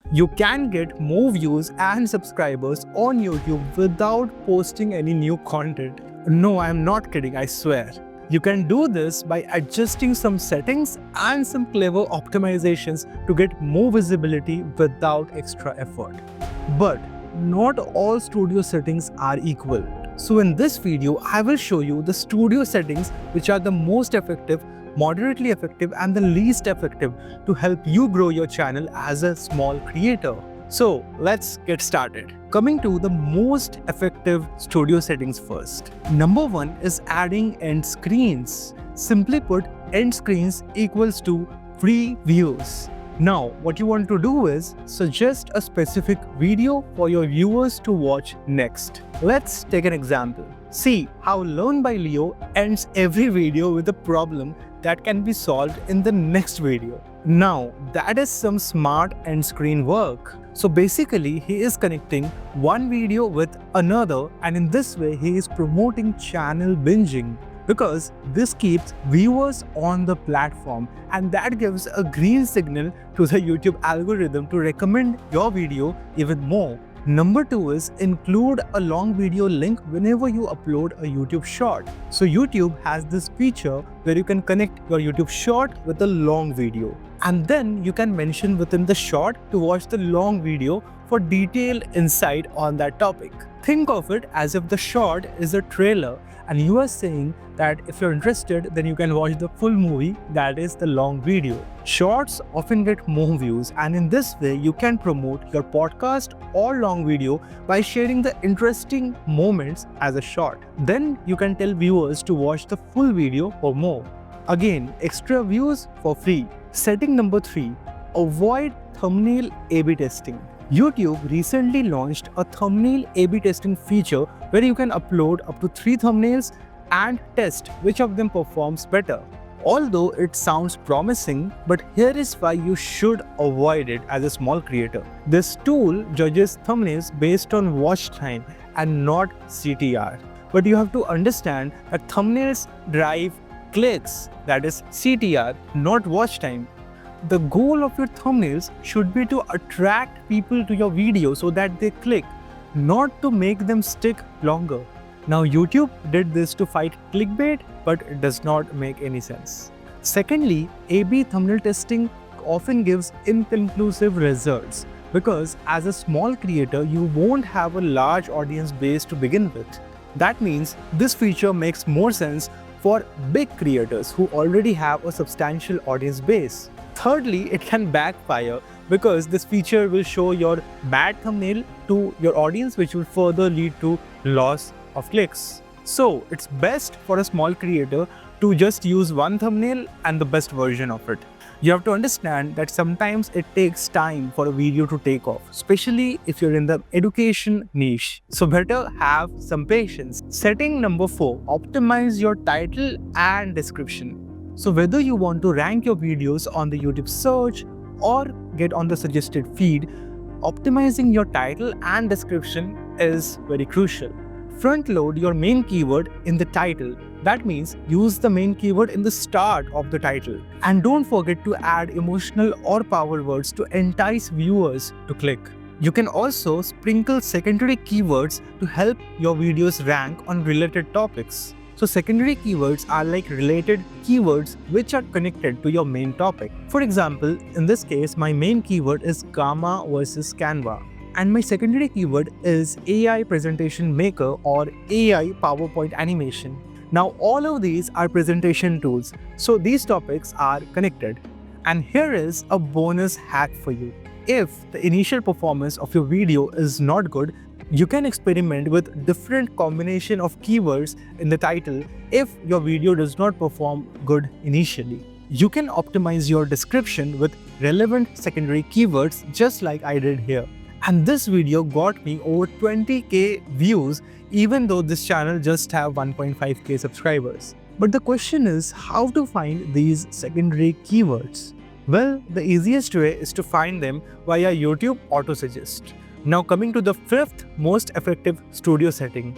You can get more views and subscribers on YouTube without posting any new content. No, I'm not kidding, I swear. You can do this by adjusting some settings and some clever optimizations to get more visibility without extra effort. But not all studio settings are equal. So in this video, I will show you the studio settings which are the most effective, moderately effective and the least effective to help you grow your channel as a small creator. So let's get started. Coming to the most effective studio settings first. Number 1 is adding end screens. Simply put, end screens equals to free views. Now, what you want to do is suggest a specific video for your viewers to watch next. Let's take an example. See how Learn by Leo ends every video with a problem that can be solved in the next video. Now, that is some smart end screen work. So basically, he is connecting one video with another, and in this way, he is promoting channel binging, because this keeps viewers on the platform and that gives a green signal to the YouTube algorithm to recommend your video even more. Number 2 is include a long video link whenever you upload a YouTube short. So YouTube has this feature where you can connect your YouTube short with a long video. And then you can mention within the short to watch the long video for detailed insight on that topic. Think of it as if the short is a trailer and you are saying that if you're interested, then you can watch the full movie, that is the long video. Shorts often get more views, and in this way you can promote your podcast or long video by sharing the interesting moments as a short. Then you can tell viewers to watch the full video for more. Again, extra views for free. Setting number 3, avoid thumbnail A/B testing. YouTube recently launched a thumbnail A/B testing feature where you can upload up to 3 thumbnails and test which of them performs better. Although it sounds promising, but here is why you should avoid it as a small creator. This tool judges thumbnails based on watch time and not CTR. But you have to understand that thumbnails drive clicks, that is CTR, not watch time. The goal of your thumbnails should be to attract people to your video so that they click, not to make them stick longer. Now YouTube did this to fight clickbait, but it does not make any sense. Secondly, A/B thumbnail testing often gives inconclusive results because as a small creator, you won't have a large audience base to begin with. That means this feature makes more sense for big creators who already have a substantial audience base. Thirdly, it can backfire because this feature will show your bad thumbnail to your audience, which will further lead to loss of clicks. So it's best for a small creator to just use one thumbnail and the best version of it. You have to understand that sometimes it takes time for a video to take off, especially if you're in the education niche. So better have some patience. Setting number 4, optimize your title and description. So whether you want to rank your videos on the YouTube search or get on the suggested feed, optimizing your title and description is very crucial. Front load your main keyword in the title. That means use the main keyword in the start of the title. And don't forget to add emotional or power words to entice viewers to click. You can also sprinkle secondary keywords to help your videos rank on related topics. So secondary keywords are like related keywords which are connected to your main topic. For example, in this case, my main keyword is Gamma versus Canva. And my secondary keyword is AI presentation maker or AI PowerPoint animation. Now all of these are presentation tools, so these topics are connected. And here is a bonus hack for you. If the initial performance of your video is not good, you can experiment with different combination of keywords in the title if your video does not perform good initially. You can optimize your description with relevant secondary keywords just like I did here. And this video got me over 20k views even though this channel just have 1.5k subscribers. But the question is how to find these secondary keywords. Well, the easiest way is to find them via YouTube Autosuggest. Now coming to the 5th most effective studio setting.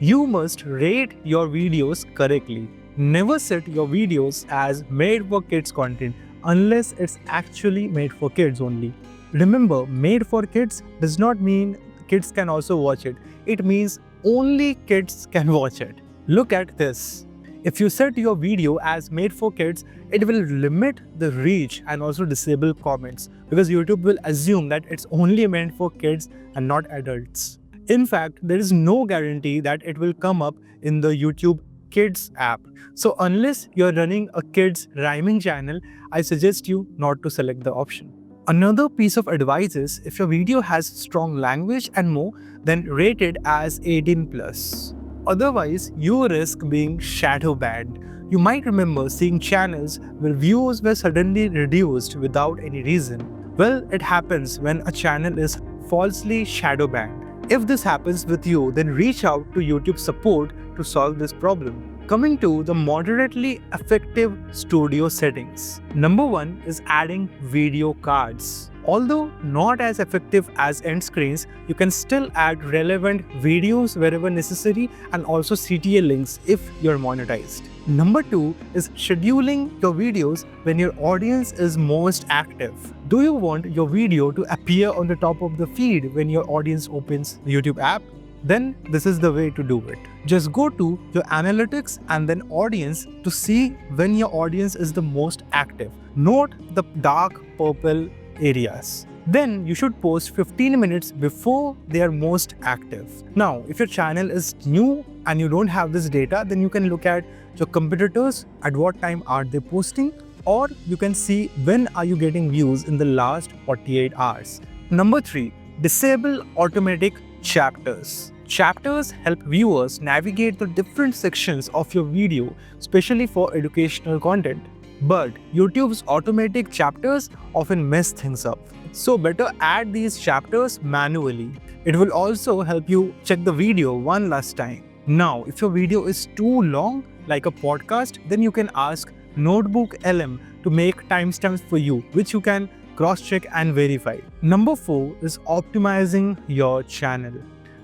You must rate your videos correctly. Never set your videos as made for kids content unless it's actually made for kids only. Remember, made for kids does not mean kids can also watch it. It means only kids can watch it. Look at this. If you set your video as made for kids, it will limit the reach and also disable comments because YouTube will assume that it's only meant for kids and not adults. In fact, there is no guarantee that it will come up in the YouTube Kids app. So unless you're running a kids rhyming channel, I suggest you not to select the option. Another piece of advice is if your video has strong language and more, then rate it as 18+. Otherwise, you risk being shadow banned. You might remember seeing channels where views were suddenly reduced without any reason. Well, it happens when a channel is falsely shadow banned. If this happens with you, then reach out to YouTube support to solve this problem. Coming to the moderately effective studio settings. Number 1 is adding video cards. Although not as effective as end screens, you can still add relevant videos wherever necessary and also CTA links if you're monetized. Number 2 is scheduling your videos when your audience is most active. Do you want your video to appear on the top of the feed when your audience opens the YouTube app? Then this is the way to do it. Just go to your analytics and then audience to see when your audience is the most active. Note the dark purple areas. Then you should post 15 minutes before they are most active. Now, if your channel is new and you don't have this data, then you can look at your competitors, at what time are they posting, or you can see when are you getting views in the last 48 hours. Number 3, disable automatic chapters. Chapters help viewers navigate the different sections of your video, especially for educational content. But YouTube's automatic chapters often mess things up. So better add these chapters manually. It will also help you check the video one last time. Now, if your video is too long, like a podcast, then you can ask Notebook LM to make timestamps for you, which you can cross-check and verify. Number 4 is optimizing your channel.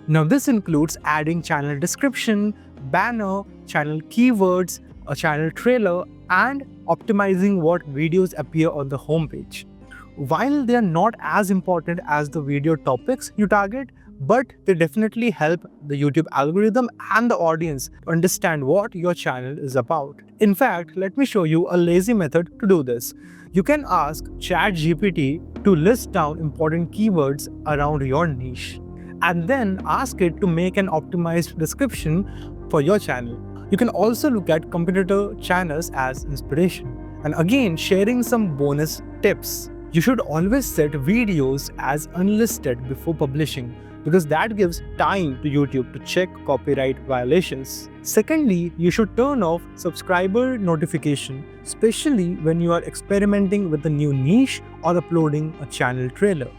Now this includes adding channel description, banner, channel keywords, a channel trailer, and optimizing what videos appear on the homepage. While they are not as important as the video topics you target, but they definitely help the YouTube algorithm and the audience understand what your channel is about. In fact, let me show you a lazy method to do this. You can ask ChatGPT to list down important keywords around your niche, and then ask it to make an optimized description for your channel. You can also look at competitor channels as inspiration. And again, sharing some bonus tips. You should always set videos as unlisted before publishing, because that gives time to YouTube to check copyright violations. Secondly, you should turn off subscriber notification, especially when you are experimenting with a new niche or uploading a channel trailer.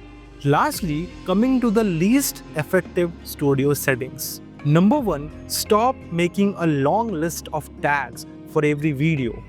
Lastly, coming to the least effective studio settings. Number 1, stop making a long list of tags for every video.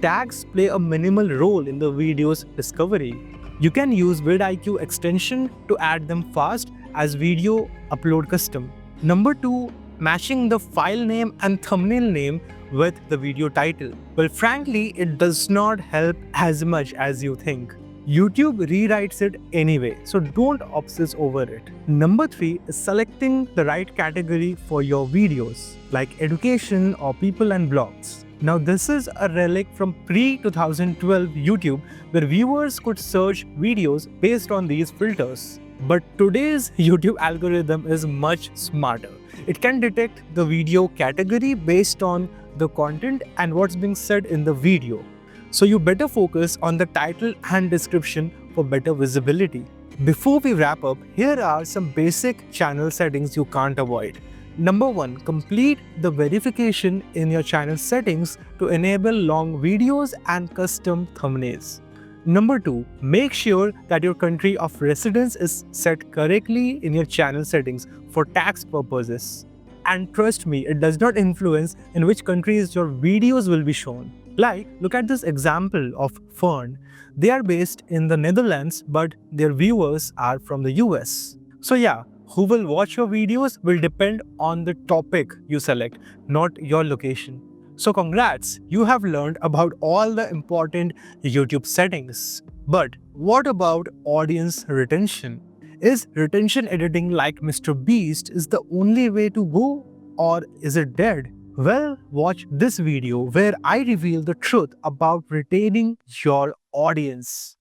Tags play a minimal role in the video's discovery. You can use vidIQ extension to add them fast as video upload custom. Number 2, matching the file name and thumbnail name with the video title. Well, frankly, it does not help as much as you think. YouTube rewrites it anyway, so don't obsess over it. Number 3 is selecting the right category for your videos, like education or people and blogs. Now this is a relic from pre-2012 YouTube, where viewers could search videos based on these filters. But today's YouTube algorithm is much smarter. It can detect the video category based on the content and what's being said in the video. So you better focus on the title and description for better visibility. Before we wrap up, here are some basic channel settings you can't avoid. Number 1, complete the verification in your channel settings to enable long videos and custom thumbnails. Number 2, make sure that your country of residence is set correctly in your channel settings for tax purposes. And trust me, it does not influence in which countries your videos will be shown. Like, look at this example of Fern. They are based in the Netherlands, but their viewers are from the US. So yeah, who will watch your videos will depend on the topic you select, not your location. So congrats, you have learned about all the important YouTube settings. But what about audience retention? Is retention editing like Mr. Beast is the only way to go, or is it dead? Well, watch this video where I reveal the truth about retaining your audience.